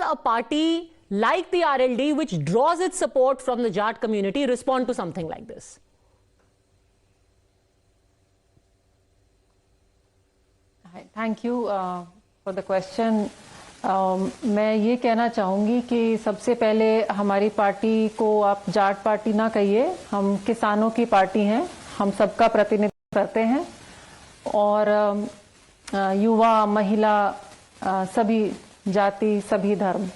a party like the RLD, which draws its support from the Jat community, respond to something like this? Thank you for the question. मैं ये कहना चाहूँगी कि सबसे पहले हमारी पार्टी को आप जाट पार्टी ना कहिए, हम किसानों की पार्टी हैं, हम सबका प्रतिनिधित्व करते हैं और युवा, महिला, सभी जाति, सभी धर्म।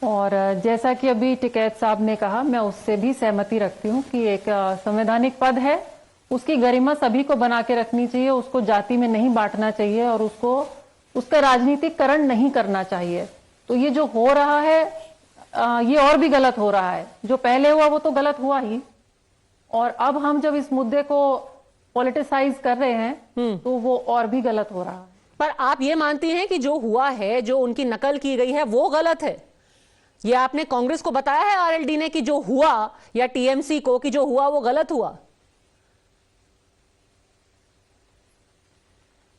और जैसा कि अभी टिकैत साहब ने कहा, मैं उससे भी सहमति रखती हूँ कि एक संवैधानिक पद है, उसकी गरिमा सभी को बना के रखनी चाहिए, उसको जाति में नहीं बांटना चाहिए और उसका राजनीतिकरण नहीं करना चाहिए। तो ये जो हो रहा है ये और भी गलत हो रहा है। जो पहले हुआ वो तो गलत हुआ ही, और अब हम जब इस मुद्दे को पॉलिटिसाइज कर रहे हैं तो वो और भी गलत हो रहा है। पर आप ये मानती हैं कि जो हुआ है, जो उनकी नकल की गई है, वो गलत है? ये आपने कांग्रेस को बताया है आरएलडी ने कि जो हुआ, या टीएमसी को कि जो हुआ वो गलत हुआ?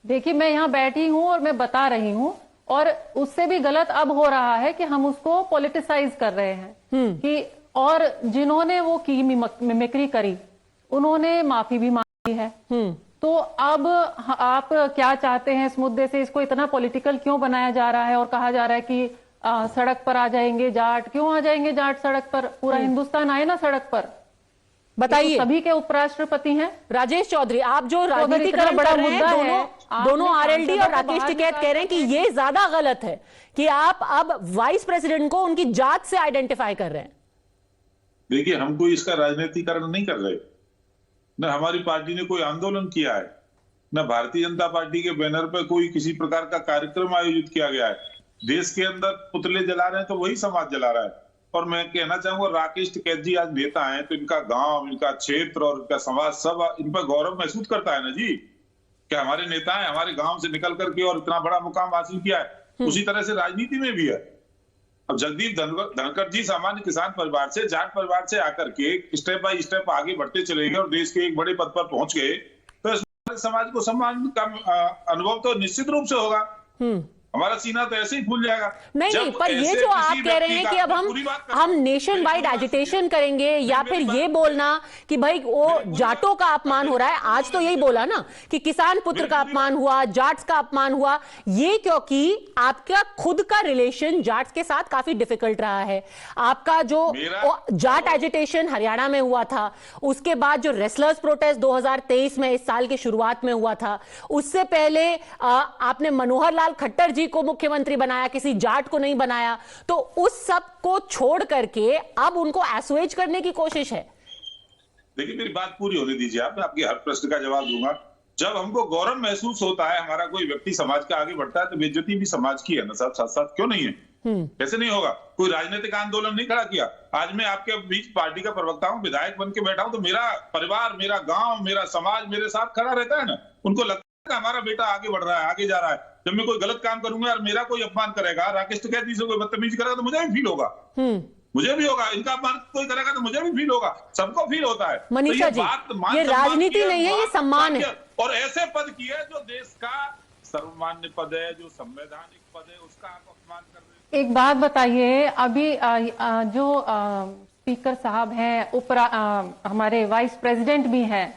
देखिए, मैं यहाँ बैठी हूं और मैं बता रही हूं, और उससे भी गलत अब हो रहा है कि हम उसको पॉलिटिसाइज कर रहे हैं कि, और जिन्होंने वो की मिमिक्री करी उन्होंने माफी भी मांगी है। तो अब आप क्या चाहते हैं इस मुद्दे से? इसको इतना पॉलिटिकल क्यों बनाया जा रहा है और कहा जा रहा है कि सड़क पर आ जाएंगे जाट? क्यों आ जाएंगे जाट सड़क पर? पूरा हिंदुस्तान आए ना सड़क पर। बताइए। तो सभी के उपराष्ट्रपति हैं। राजेश चौधरी, आप जो राजनीतिकरण बड़ा कर रहे मुद्दा हैं, दोनों आरएलडी और राकेश टिकैत कह रहे हैं कि ये ज्यादा गलत है कि आप अब वाइस प्रेसिडेंट को उनकी जात से आइडेंटिफाई कर रहे हैं। देखिए, हम कोई इसका राजनीतिकरण नहीं कर रहे, न हमारी पार्टी ने कोई आंदोलन किया है, न भारतीय जनता पार्टी के बैनर पर कोई किसी प्रकार का कार्यक्रम आयोजित किया गया है। देश के अंदर पुतले जला रहे हैं तो वही समाज जला रहा है। और मैं कहना चाहूंगा, राकेश टिकैत जी आज नेता हैं तो इनका गांव, इनका क्षेत्र और इनका समाज सब इन पर गौरव महसूस करता है ना जी, क्या हमारे नेता हैं, हमारे गांव से निकल करके और इतना बड़ा मुकाम हासिल किया है। उसी तरह से राजनीति में भी है। अब जगदीप धनखड़ जी सामान्य किसान परिवार से, जाट परिवार से आकर के स्टेप बाय स्टेप आगे बढ़ते चले गए और देश के एक बड़े पद पर पहुंच गए, तो इस समाज को सम्मान का अनुभव तो निश्चित रूप से होगा। हमारा सीना तो ऐसे ही फूल जाएगा। नहीं, पर ये जो आप कह रहे हैं कि अब हम नेशन वाइड एजिटेशन करेंगे, या फिर ये बोलना कि भाई वो जाटों का अपमान हो रहा है, आज तो यही बोला ना कि किसान पुत्र का अपमान हुआ, जाट्स का अपमान हुआ, ये क्योंकि आपका खुद का रिलेशन जाट्स के साथ काफी डिफिकल्ट रहा है। आपका जो जाट एजिटेशन हरियाणा में हुआ था, उसके बाद जो रेसलर्स प्रोटेस्ट 2023 में, इस साल की शुरुआत में हुआ था, उससे पहले आपने मनोहर लाल खट्टर जी को मुख्यमंत्री बनाया, किसी जाट को नहीं बनाया। तो उस सब को छोड़ करके अब उनको एसोएज करने की कोशिश है। देखिए, मेरी बात पूरी होने दीजिए, आप, मैं आपके हर प्रश्न का जवाब दूंगा। जब हमको गौरव महसूस होता है, हमारा कोई व्यक्ति समाज के आगे बढ़ता है, तो बेइज्जती भी समाज की है ना साथ साथ, क्यों नहीं है? कैसे नहीं होगा? कोई राजनीतिक आंदोलन नहीं खड़ा किया। आज मैं आपके बीच पार्टी का प्रवक्ता हूं, विधायक बन के बैठा हूं, तो मेरा परिवार, मेरा गांव, मेरा समाज मेरे साथ खड़ा रहता है ना। उनको लगता है हमारा बेटा आगे बढ़ रहा है, आगे जा रहा है। जब मैं कोई गलत काम करूंगा और मेरा कोई अपमान करेगा, राकेश टिकैत जी से कोई बदतमीजी करेगा, तो मुझे भी फील होगा। मुझे भी होगा। इनका अपमान कोई करेगा तो मुझे भी फील होगा, सबको फील होता है। मनीषा जी, ये राजनीति नहीं है, ये सम्मान है। और ऐसे पद की है जो देश का सर्वमान्य पद है, जो संवैधानिक पद है, उसका आप अपमान कर रहे हैं। एक बात बताइए, अभी जो स्पीकर साहब हैं, हमारे वाइस प्रेसिडेंट भी हैं,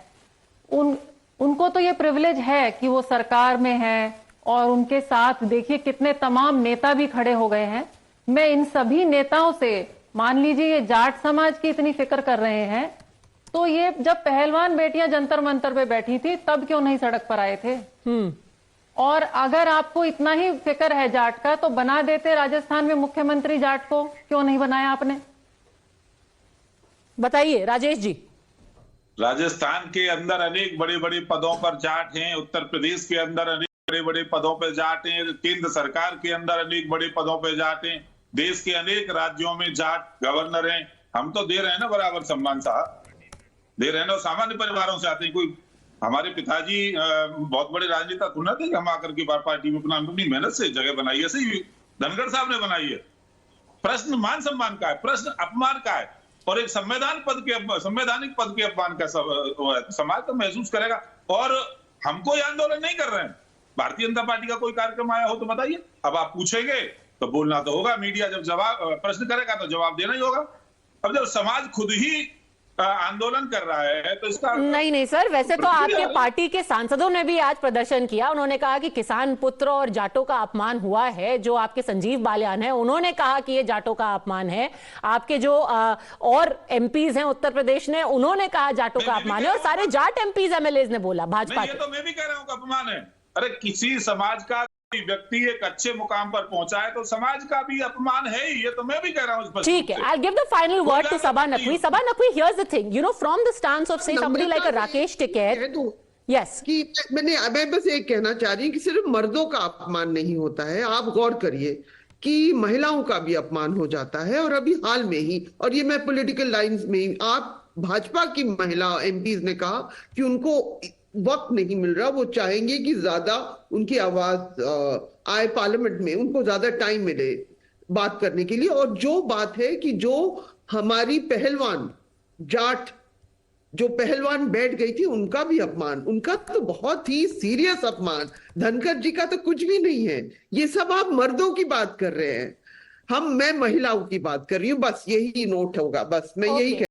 उनको तो ये प्रिविलेज है कि वो सरकार में है, और उनके साथ देखिए कितने तमाम नेता भी खड़े हो गए हैं। मैं इन सभी नेताओं से, मान लीजिए ये जाट समाज की इतनी फिक्र कर रहे हैं, तो ये जब पहलवान बेटियां जंतर मंतर पे बैठी थी तब क्यों नहीं सड़क पर आए थे? और अगर आपको इतना ही फिक्र है जाट का, तो बना देते राजस्थान में मुख्यमंत्री जाट को, क्यों नहीं बनाया आपने? बताइए राजेश जी। राजस्थान के अंदर अनेक बड़े बड़े पदों पर जाट हैं, उत्तर प्रदेश के अंदर अनेक बड़े बड़े पदों पर जाट हैं, केंद्र सरकार के अंदर अनेक बड़े पदों पर जाट हैं, देश के अनेक राज्यों में जाट गवर्नर हैं। हम तो दे रहे हैं ना बराबर सम्मान साहब, दे रहे हैं ना। सामान्य परिवारों से आते हैं। कोई हमारे पिताजी बहुत बड़े राजनेता थोड़ा थे, हम आकर के पार्टी में अपनी मेहनत से जगह बनाई है, ऐसे ही धनखड़ साहब ने बनाई है। प्रश्न मान सम्मान का है, प्रश्न अपमान का है, और एक संवैधानिक पद के अपमान का समाज तो महसूस करेगा। और हम कोई आंदोलन नहीं कर रहे हैं, भारतीय जनता पार्टी का कोई कार्यक्रम आया हो तो बताइए। अब आप पूछेंगे तो बोलना तो होगा, मीडिया जब जवाब प्रश्न करेगा तो जवाब देना ही होगा। अब जब समाज खुद ही आंदोलन कर रहा है तो इसका नहीं सर, वैसे तो आपके पार्टी के सांसदों ने भी आज प्रदर्शन किया। उन्होंने कहा कि किसान पुत्र और जाटों का अपमान हुआ है। जो आपके संजीव बालियान है उन्होंने कहा कि ये जाटों का अपमान है। आपके जो और एमपीज हैं उत्तर प्रदेश ने, उन्होंने कहा जाटों का अपमान है। और सारे जाट एमपीज एमएलएज ने बोला भाजपा के। ये तो मैं भी कह रहा हूँ अपमान है। अरे किसी समाज का व्यक्ति एक अच्छे मुकाम पर पहुंचा है तो समाज का भी अपमान है ही। ये तो मैं भी कह रहा हूं। ठीक है, I'll give the final word to Sabha Naqvi. Sabha Naqvi, here's the thing, you know, from the stance of say somebody like a Rakesh Tikait, yes, कि मैं बस एक कहना चाह रही हूँ कि सिर्फ मर्दों का अपमान नहीं होता है। आप गौर करिए कि महिलाओं का भी अपमान हो जाता है। और अभी हाल में ही, और ये मैं पॉलिटिकल लाइंस में, आप भाजपा की महिला एमपीज ने कहा कि उनको वक्त नहीं मिल रहा, वो चाहेंगे कि ज्यादा उनकी आवाज आए पार्लियामेंट में, उनको ज्यादा टाइम मिले बात करने के लिए। और जो बात है कि जो हमारी पहलवान जाट जो पहलवान बैठ गई थी, उनका भी अपमान, उनका तो बहुत ही सीरियस अपमान, धनखड़ जी का तो कुछ भी नहीं है। ये सब आप मर्दों की बात कर रहे हैं, मैं महिलाओं की बात कर रही हूँ। बस यही नोट होगा, बस मैं यही